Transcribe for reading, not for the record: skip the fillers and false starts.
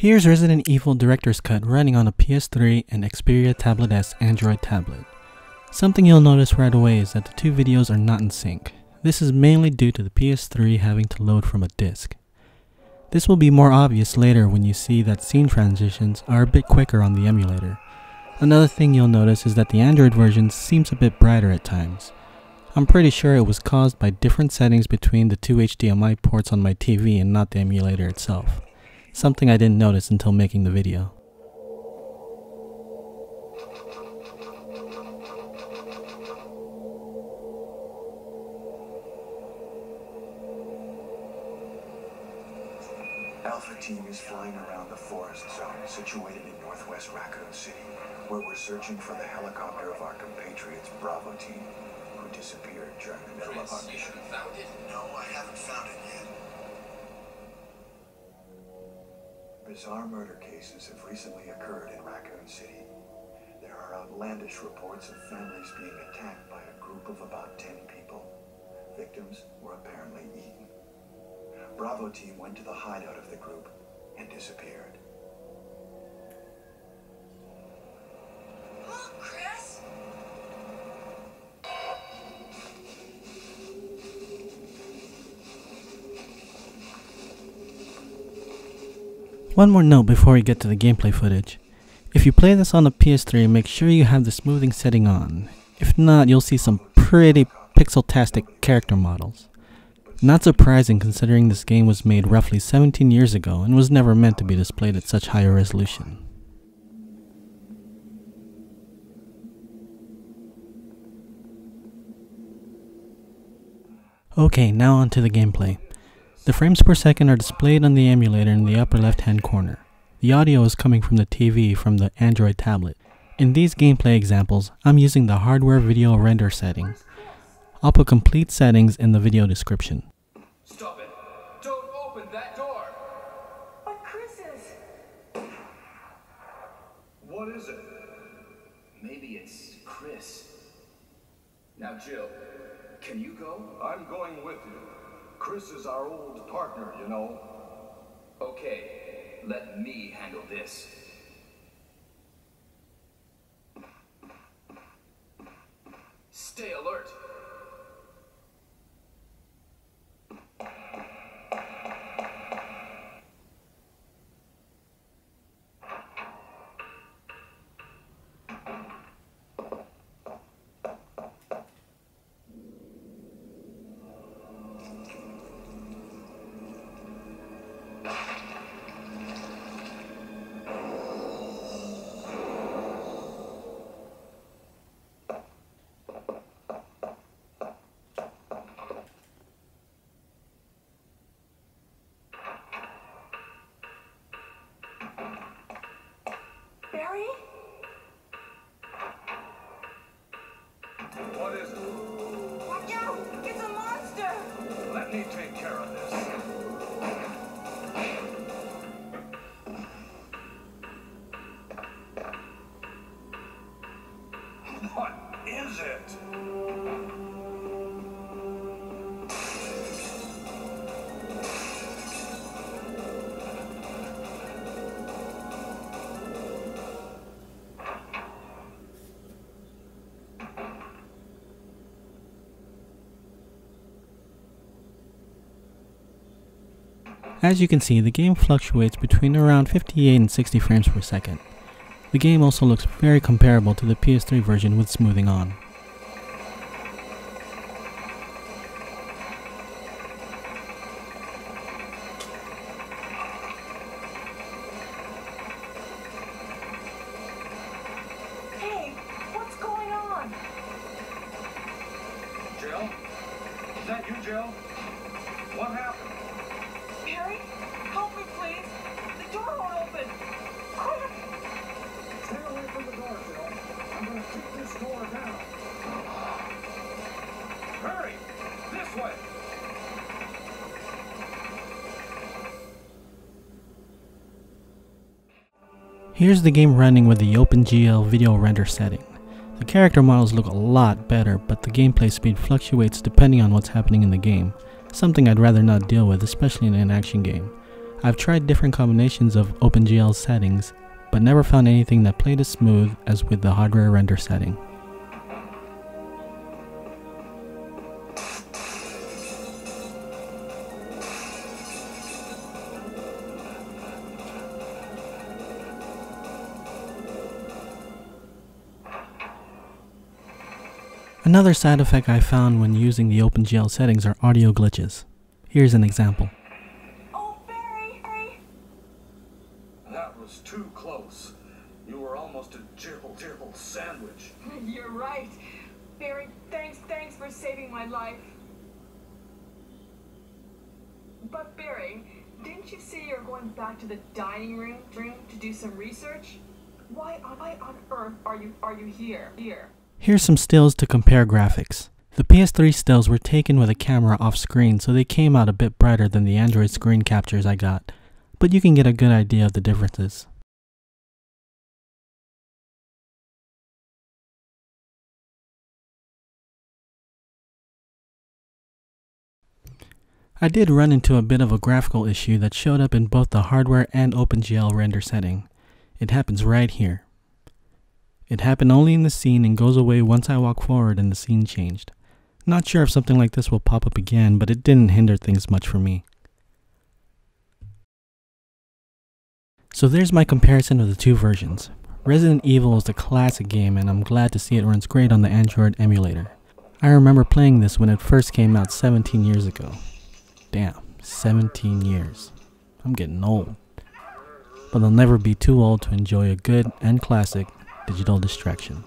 Here's Resident Evil Director's Cut running on a PS3 and Xperia Tablet S Android tablet. Something you'll notice right away is that the two videos are not in sync. This is mainly due to the PS3 having to load from a disc. This will be more obvious later when you see that scene transitions are a bit quicker on the emulator. Another thing you'll notice is that the Android version seems a bit brighter at times. I'm pretty sure it was caused by different settings between the two HDMI ports on my TV and not the emulator itself. Something I didn't notice until making the video. Alpha Team is flying around the forest zone situated in northwest Raccoon City, where we're searching for the helicopter of our compatriots Bravo Team, who disappeared during the middle of our mission. Found it? No, I haven't found it yet. Bizarre murder cases have recently occurred in Raccoon City. There are outlandish reports of families being attacked by a group of about 10 people. Victims were apparently eaten. Bravo Team went to the hideout of the group and disappeared. Look, Chris! One more note before we get to the gameplay footage. If you play this on the PS3, make sure you have the smoothing setting on. If not, you'll see some pretty pixel-tastic character models. Not surprising considering this game was made roughly 17 years ago and was never meant to be displayed at such higher resolution. Okay, now on to the gameplay. The frames per second are displayed on the emulator in the upper left hand corner. The audio is coming from the TV from the Android tablet. In these gameplay examples, I'm using the hardware video render setting. I'll put complete settings in the video description. Stop it! Don't open that door! But Chris is... What is it? Maybe it's Chris. Now, Jill, can you go? I'm going with you. Chris is our old partner, you know. Okay, let me handle this. Stay alert. Barry? What is it? Watch out! It's a monster! Let me take care of this. What is it? As you can see, the game fluctuates between around 58 and 60 frames per second. The game also looks very comparable to the PS3 version with smoothing on. Hey, what's going on? Jill? Is that you, Jill? What happened? Barry, help me please. The door won't open. Quick! Stay away from the door, Jill. I'm going to kick this door down. Hurry! This way! Here's the game running with the OpenGL video render setting. The character models look a lot better, but the gameplay speed fluctuates depending on what's happening in the game, something I'd rather not deal with, especially in an action game. I've tried different combinations of OpenGL settings, but never found anything that played as smooth as with the hardware render setting. Another side effect I found when using the OpenGL settings are audio glitches. Here's an example. Oh, Barry! That was too close. You were almost a jibble sandwich. You're right. Barry, thanks for saving my life. But Barry, didn't you say you're going back to the dining room to do some research? Why on earth are you here? Here's some stills to compare graphics. The PS3 stills were taken with a camera off screen, so they came out a bit brighter than the Android screen captures I got, but you can get a good idea of the differences. I did run into a bit of a graphical issue that showed up in both the hardware and OpenGL render setting. It happens right here. It happened only in the scene and goes away once I walk forward and the scene changed. Not sure if something like this will pop up again, but it didn't hinder things much for me. So there's my comparison of the two versions. Resident Evil is a classic game and I'm glad to see it runs great on the Android emulator. I remember playing this when it first came out 17 years ago. Damn, 17 years. I'm getting old. But I'll never be too old to enjoy a good and classic digital distraction.